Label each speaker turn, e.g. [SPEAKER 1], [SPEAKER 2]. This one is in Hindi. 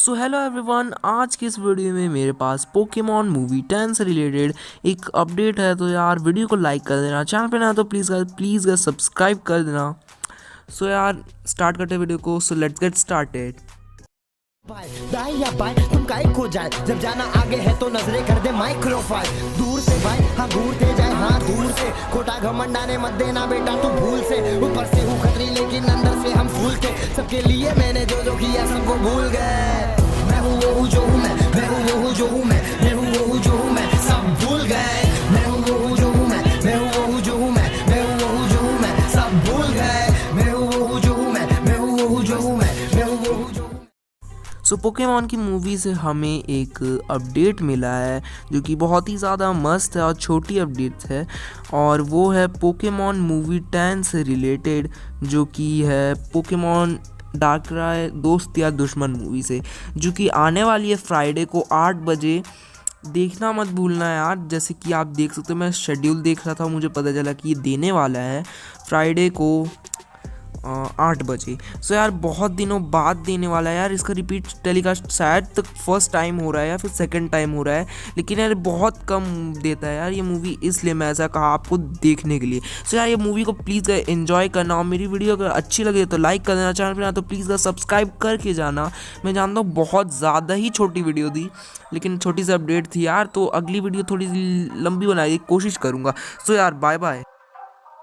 [SPEAKER 1] सो हेलो एवरीवन, आज की इस वीडियो में मेरे पास पोकेमॉन मूवी 10 से रिलेटेड एक अपडेट है। तो यार वीडियो को लाइक कर देना, चैनल पे ना तो प्लीज़ सब्सक्राइब कर देना। सो यार स्टार्ट करते हैं वीडियो को। So let's get started.
[SPEAKER 2] दाएं या बाएं तुम काहे खो जाए, जब जाना आगे है तो नजरें कर दे माइक्रोफाइल। दूर से भाई हाँ घूरते जाए, हाँ दूर से खोटा घमंड आने मत देना बेटा तू भूल से। ऊपर से हूँ खतरी लेकिन अंदर से हम फूल थे, सबके लिए मैंने जो जो किया सबको भूल गए। मैं हूँ वो हूँ जो हूँ मैं हूँ वो हूँ जो हूँ मैं हूँ वो हूँ जो हूँ मैं, सब भूल गए। मैं हूँ वो हूँ जो हूँ मैं हूँ वो हूँ जो हूँ मैं हूँ वो हूँ जो हूँ मैं, सब भूल गए। मैं हूँ वो हूँ जो हूँ मैं हूँ वो हूँ जो हूँ मैं हूँ वो हूँ जो हूँ।
[SPEAKER 1] सो पोकेमॉन की मूवी से हमें एक अपडेट मिला है जो कि बहुत ही ज़्यादा मस्त है और छोटी अपडेट है, और वो है पोकेमॉन मूवी 10 से रिलेटेड, जो कि है पोकेमॉन डार्कराय दोस्त या दुश्मन मूवी से, जो कि आने वाली है फ्राइडे को 8 बजे। देखना मत भूलना यार। जैसे कि आप देख सकते हो, मैं शेड्यूल देख रहा था, मुझे पता चला कि ये देने वाला है फ्राइडे को 8 बजे। सो यार बहुत दिनों बाद देने वाला है यार। इसका रिपीट टेलीकास्ट शायद तक फर्स्ट टाइम हो रहा है या फिर सेकंड टाइम हो रहा है, लेकिन यार बहुत कम देता है यार ये मूवी, इसलिए मैं ऐसा कहा आपको देखने के लिए। सो यार ये मूवी को प्लीज़ एंजॉय करना, और मेरी वीडियो अगर अच्छी लगे तो लाइक कर देना, चैनल पर ना तो प्लीज़ सब्सक्राइब करके जाना। मैं जानता हूँ बहुत ज़्यादा ही छोटी वीडियो थी, लेकिन छोटी सी अपडेट थी यार, तो अगली वीडियो थोड़ी सी लंबी बनाने की कोशिश करूँगा। सो यार बाय बाय।